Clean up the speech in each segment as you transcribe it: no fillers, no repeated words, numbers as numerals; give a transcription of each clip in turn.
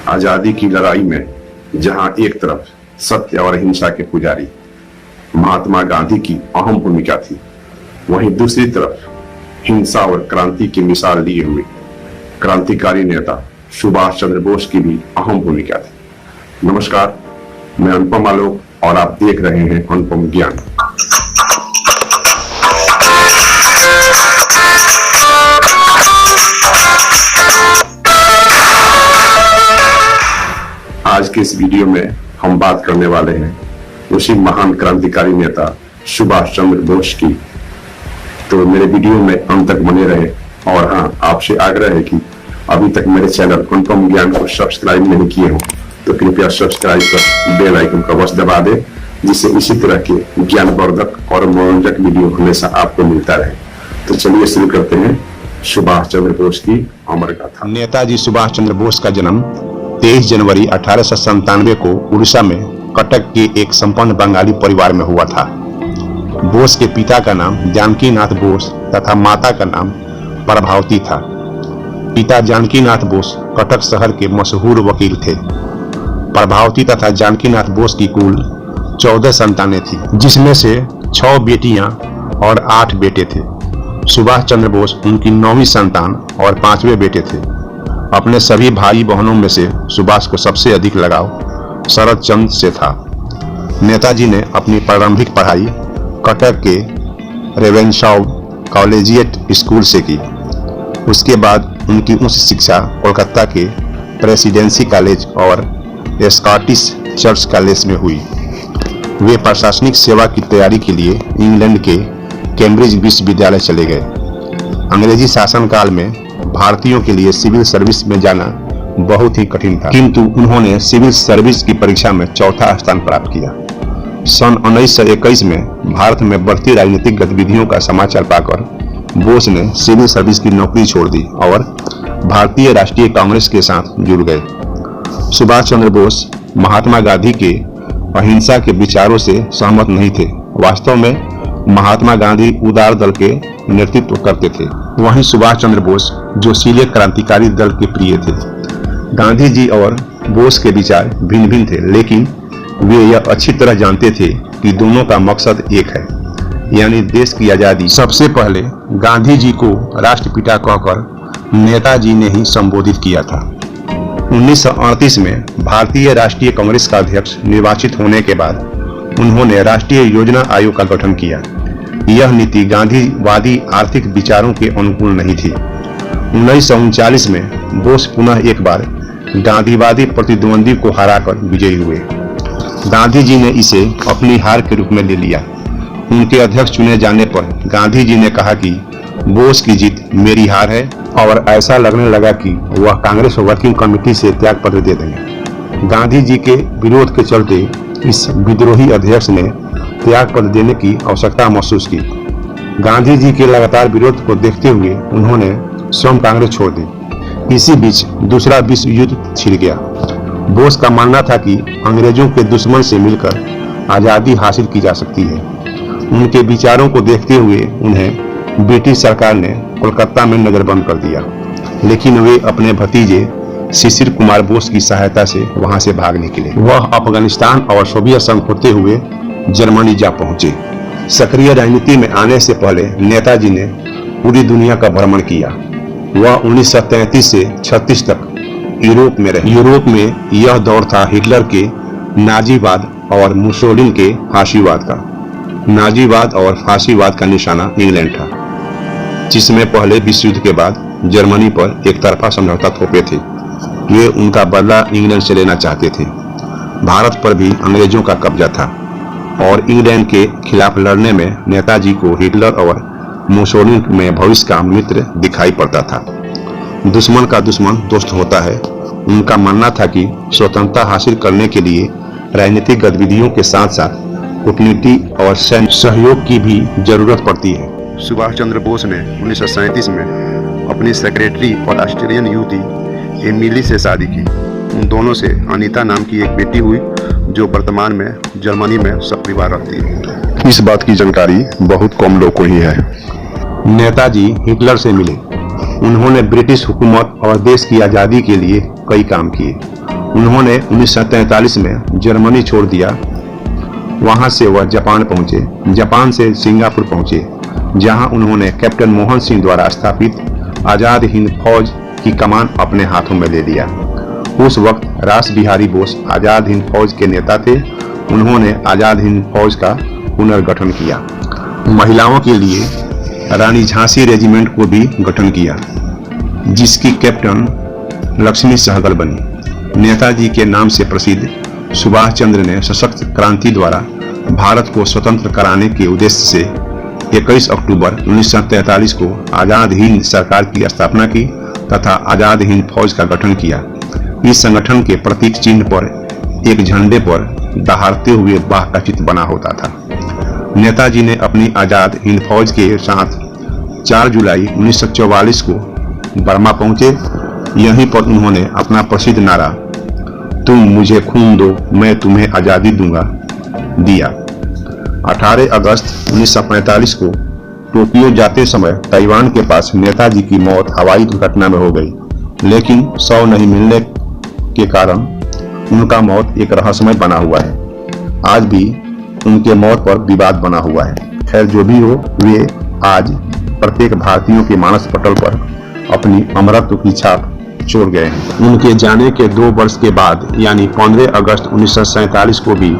आजादी की लड़ाई में जहां एक तरफ सत्य और अहिंसा के पुजारी महात्मा गांधी की अहम भूमिका थी, वहीं दूसरी तरफ हिंसा और क्रांति की मिसाल लिए हुए क्रांतिकारी नेता सुभाष चंद्र बोस की भी अहम भूमिका थी। नमस्कार, मैं अनुपम आलोक और आप देख रहे हैं अनुपम ज्ञान। आज के इस वीडियो में हम बात करने वाले हैं उसी महान क्रांतिकारी नेता सुभाष चंद्र बोस की। तो मेरे वीडियो में अंत तक बने रहे और हाँ, आपसे आग्रह है कि अभी तक मेरे चैनल अनुपम ज्ञान को सब्सक्राइब नहीं किए हो तो कृपया सब्सक्राइब कर बेल आइकन का बस दबा दे, जिससे इसी तरह के ज्ञानवर्धक और मनोरंजक वीडियो हमेशा आपको मिलता रहे। तो चलिए शुरू करते हैं सुभाष चंद्र बोस की अमर गाथा। नेताजी सुभाष चंद्र बोस का जन्म 23 जनवरी 1897 को उड़ीसा में कटक के एक संपन्न बंगाली परिवार में हुआ था। बोस के पिता का नाम जानकी नाथ बोस तथा माता का नाम प्रभावती था। पिता जानकी नाथ बोस कटक शहर के मशहूर वकील थे। प्रभावती तथा जानकी नाथ बोस की कुल 14 संतानें थी, जिसमें से 6 बेटियां और 8 बेटे थे। सुभाष चंद्र बोस उनकी 9वीं संतान और 5वें बेटे थे। अपने सभी भाई बहनों में से सुभाष को सबसे अधिक लगाव शरद चंद्र से था। नेताजी ने अपनी प्रारंभिक पढ़ाई कटक के रेवेनशाउ कॉलेजिएट स्कूल से की। उसके बाद उनकी उच्च शिक्षा कोलकाता के प्रेसिडेंसी कॉलेज और स्कॉटिश चर्च कॉलेज में हुई। वे प्रशासनिक सेवा की तैयारी के लिए इंग्लैंड के कैम्ब्रिज विश्वविद्यालय चले गए। अंग्रेजी शासनकाल में भारतीयों के लिए सिविल सर्विस में जाना बहुत ही कठिन था, किंतु उन्होंने सिविल सर्विस की परीक्षा में 4था स्थान प्राप्त किया। सन 1921 में भारत में बढ़ती राजनीतिक गतिविधियों का समाचार पाकर बोस ने सिविल सर्विस की नौकरी छोड़ दी और भारतीय राष्ट्रीय कांग्रेस के साथ जुड़ गए। सुभाष चंद्र बोस महात्मा गांधी के अहिंसा के विचारों से सहमत नहीं थे। वास्तव में महात्मा गांधी उदार दल के नेतृत्व करते थे, वहीं सुभाष चंद्र बोस जोशीले क्रांतिकारी दल के प्रिय थे। गांधी जी और बोस के विचार भिन्न भिन्न थे, लेकिन वे यह अच्छी तरह जानते थे कि दोनों का मकसद एक है, यानी देश की आजादी। सबसे पहले गांधी जी को राष्ट्रपिता कहकर नेताजी ने ही संबोधित किया था। 1938 में भारतीय राष्ट्रीय कांग्रेस का अध्यक्ष निर्वाचित होने के बाद उन्होंने राष्ट्रीय योजना आयोग का गठन किया। यह नीति गांधीवादी आर्थिक विचारों के अनुकूल नहीं थी। 1939 में बोस पुनः एक बार गांधीवादी प्रतिद्वंदी को हराकर विजयी हुए। गांधी जी ने इसे अपनी हार के रूप में ले लिया। उनके अध्यक्ष चुने जाने पर गांधी जी ने कहा कि बोस की जीत मेरी हार है, और ऐसा लगने लगा कि वह कांग्रेस वर्किंग कमेटी से त्यागपत्र दे देंगे। गांधी जी के विरोध के चलते इस विद्रोही अध्यक्ष ने त्यागपत्र देने की आवश्यकता महसूस की। गांधी जी के लगातार विरोध को देखते हुए उन्होंने स्वयं कांग्रेस छोड़ दी। इसी बीच दूसरा विश्व युद्ध छिड़ गया। बोस का मानना था कि अंग्रेजों के दुश्मन से मिलकर आजादी हासिल की जा सकती है। उनके विचारों को देखते हुए उन्हें ब्रिटिश सरकार ने कोलकाता में नजरबंद कर दिया, लेकिन वे अपने भतीजे शिशिर कुमार बोस की सहायता से वहां से भाग निकले। वह अफगानिस्तान और सोवियत संघ होते हुए जर्मनी जा पहुंचे। सक्रिय राजनीति में आने से पहले नेताजी ने पूरी दुनिया का भ्रमण किया। वह 1933 से 36 तक यूरोप में रहे। यूरोप में यह दौर था हिटलर के नाजीवाद और मुसोलिनी के फांसीवाद का। नाजीवाद और फांसीवाद का निशाना इंग्लैंड था, जिसमें पहले विश्व युद्ध के बाद जर्मनी पर एक तरफा समझौता थोपे थे। वे उनका बदला इंग्लैंड से लेना चाहते थे। भारत पर भी अंग्रेजों का कब्जा था और इंग्लैंड के खिलाफ लड़ने में नेताजी को हिटलर और मुसोलिनी में भविष्य का मित्र दिखाई पड़ता था। दुश्मन का दुश्मन दोस्त होता है। उनका मानना था कि स्वतंत्रता हासिल करने के लिए राजनीतिक गतिविधियों के साथ साथ कूटनीति और सैन्य सहयोग की भी जरूरत पड़ती है। सुभाष चंद्र बोस ने 1937 में अपनी सेक्रेटरी और ऑस्ट्रेलियन युवती एमिली से शादी की। उन दोनों से अनीता नाम की एक बेटी हुई, जो वर्तमान में जर्मनी में सपरिवार रहती है। इस बात की जानकारी बहुत कम लोग को ही है। नेताजी हिटलर से मिले। उन्होंने ब्रिटिश हुकूमत और देश की आज़ादी के लिए कई काम किए उन्होंने 1943 में जर्मनी छोड़ दिया। वहां से वह जापान पहुंचे। जापान से सिंगापुर पहुंचे, जहां उन्होंने कैप्टन मोहन सिंह द्वारा स्थापित आजाद हिंद फौज की कमान अपने हाथों में ले लिया। उस वक्त रास बिहारी बोस आजाद हिंद फौज के नेता थे। उन्होंने आजाद हिंद फौज का पुनर्गठन किया। महिलाओं के लिए रानी झांसी रेजिमेंट को भी गठन किया, जिसकी कैप्टन लक्ष्मी सहगल बनी। नेताजी के नाम से प्रसिद्ध सुभाष चंद्र ने सशक्त क्रांति द्वारा भारत को स्वतंत्र कराने के उद्देश्य से 21 अक्टूबर 1943 को आजाद हिंद सरकार की स्थापना की तथा आजाद हिंद फौज का गठन किया। इस संगठन के प्रतीक चिन्ह पर एक झंडे पर दहाड़ते हुए बाघ का चित्र बना होता था। नेताजी ने अपनी आजाद हिंद फौज के साथ 4 जुलाई 1944 को बर्मा पहुंचे। यहीं पर उन्होंने अपना प्रसिद्ध नारा "तुम मुझे खून दो, मैं तुम्हें आजादी दूंगा" दिया। 18 अगस्त 1945 को टोक्यो जाते समय ताइवान के पास नेताजी की मौत हवाई दुर्घटना में हो गई, लेकिन शव नहीं मिलने के कारण उनका मौत एक रहस्यमय बना हुआ है। आज भी उनके मौत पर विवाद बना हुआ है। खैर, जो भी हो, वे आज प्रत्येक भारतीयों के मानस पटल पर अपनी अमरत्व की छाप छोड़ गए हैं। उनके जाने के 2 वर्ष के बाद यानी 15 अगस्त 1947 को भी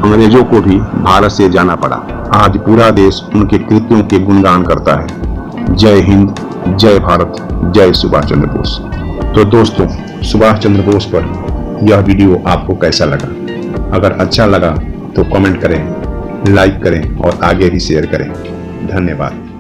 अंग्रेजों को भी भारत से जाना पड़ा। आज पूरा देश उनके कृत्यों के गुणगान करता है। जय हिंद, जय भारत, जय सुभाष चंद्र बोस। तो दोस्तों, सुभाष चंद्र बोस पर यह वीडियो आपको कैसा लगा? अगर अच्छा लगा तो कमेंट करें, लाइक करें और आगे भी शेयर करें। धन्यवाद।